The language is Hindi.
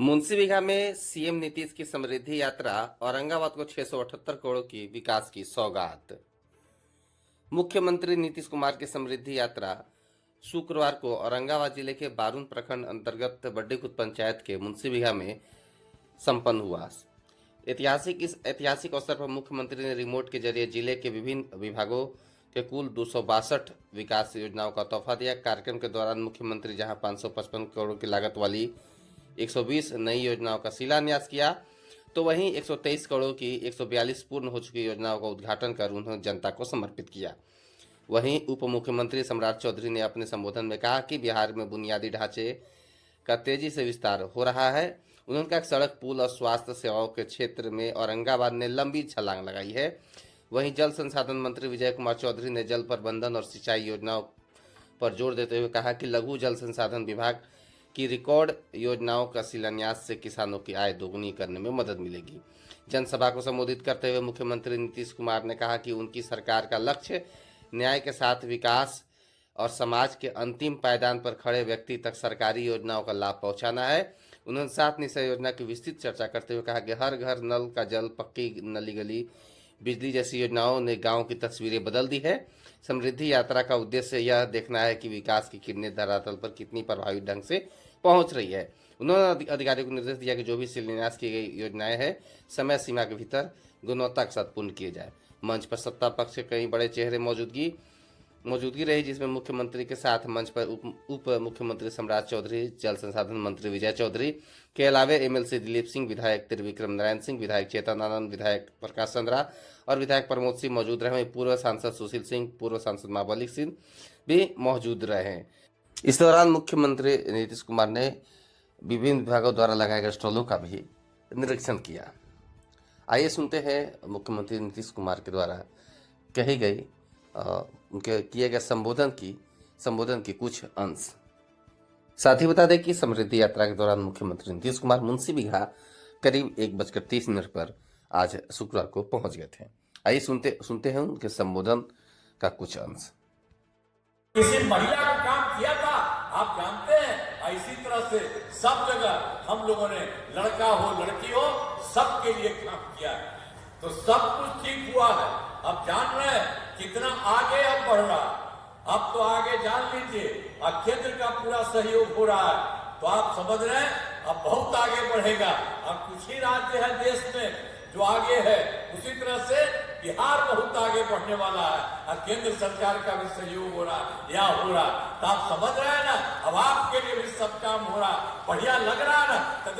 मुंशीबिघा में सीएम नीतीश की समृद्धि यात्रा, औरंगाबाद को 678 करोड़ की विकास की सौगात। मुख्यमंत्री नीतीश कुमार की समृद्धि यात्रा शुक्रवार को औरंगाबाद जिले के बारून प्रखंड अंतर्गत बड्डीखुद पंचायत के मुंशीबिघा में संपन्न हुआ। इस ऐतिहासिक अवसर पर मुख्यमंत्री ने रिमोट के जरिए जिले के विभिन्न विभागों के कुल 262 विकास योजनाओं का तोहफा दिया। कार्यक्रम के दौरान मुख्यमंत्री जहां 555 करोड़ की लागत वाली 120 नई योजनाओं का शिलान्यास किया, तो वहीं 123 करोड़ की 142 पूर्ण हो चुकी योजनाओं का उद्घाटन कर उन्होंने जनता को समर्पित किया। वहीं उप मुख्यमंत्री सम्राट चौधरी ने अपने संबोधन में कहा कि बिहार में बुनियादी ढांचे का तेजी से विस्तार हो रहा है। उन्होंने कहा सड़क, पुल और स्वास्थ्य सेवाओं के क्षेत्र में औरंगाबाद ने लंबी छलांग लगाई है। वहीं जल संसाधन मंत्री विजय कुमार चौधरी ने जल प्रबंधन और सिंचाई योजनाओं पर जोर देते हुए कहा कि लघु जल संसाधन विभाग की रिकॉर्ड योजनाओं का शिलान्यास से किसानों की आय दोगुनी करने में मदद मिलेगी। जनसभा को संबोधित करते हुए मुख्यमंत्री नीतीश कुमार ने कहा कि उनकी सरकार का लक्ष्य न्याय के साथ विकास और समाज के अंतिम पायदान पर खड़े व्यक्ति तक सरकारी योजनाओं का लाभ पहुंचाना है। उन्होंने 7 निश्चय योजना की विस्तृत चर्चा करते हुए कहा कि हर घर नल का जल, पक्की नली गली, बिजली जैसी योजनाओं ने गांव की तस्वीरें बदल दी है। समृद्धि यात्रा का उद्देश्य यह देखना है कि विकास की किरणें धरातल पर कितनी प्रभावी ढंग से पहुंच रही है। उन्होंने अधिकारियों को निर्देश दिया कि जो भी शिलान्यास की गई योजनाएं हैं समय सीमा के भीतर गुणवत्ता के साथ पूर्ण किए जाए। मंच पर सत्ता पक्ष के कई बड़े चेहरे मौजूदगी रही, जिसमें मुख्यमंत्री के साथ मंच पर उप मुख्यमंत्री सम्राट चौधरी, जल संसाधन मंत्री विजय चौधरी के अलावे एमएलसी दिलीप सिंह, विधायक त्रिविक्रम नारायण सिंह, विधायक चेतन आनंद, विधायक प्रकाश चंद्रा और विधायक प्रमोद सिंह मौजूद रहे। पूर्व सांसद सुशील सिंह, पूर्व सांसद महाबली सिंह भी मौजूद रहे। इस दौरान मुख्यमंत्री नीतीश कुमार ने विभिन्न विभागों द्वारा लगाए गए स्टॉलों का भी निरीक्षण किया। आइए सुनते हैं मुख्यमंत्री नीतीश कुमार के द्वारा कही गई उनके किए गए संबोधन की कुछ अंश। साथ ही बता दें कि समृद्धि यात्रा के दौरान मुख्यमंत्री नीतीश कुमार मुंशीबिघा करीब 1:30 पर आज शुक्रवार को पहुंच गए थे। आइए सुनते हैं उनके संबोधन का कुछ अंश। किसी महिला का काम किया था, आप जानते हैं। इसी तरह से सब जगह हम लोगों ने, लड़का हो लड़की हो, सबके लिए काम किया है, तो सब कुछ ठीक हुआ है। अब जान रहे हैं कितना आगे अब बढ़ रहा है। अब तो आगे जान लीजिए, अब केंद्र का पूरा सहयोग हो रहा है, तो आप समझ रहे हैं अब बहुत आगे बढ़ेगा। अब कुछ ही राज्य है देश में जो आगे है, उसी तरह से बिहार बहुत आगे बढ़ने वाला है और केंद्र सरकार का भी सहयोग हो रहा है या हो रहा है। तो आप समझ रहे हैं ना, अब आपके लिए भी सब काम हो रहा, बढ़िया लग रहा है ना। तो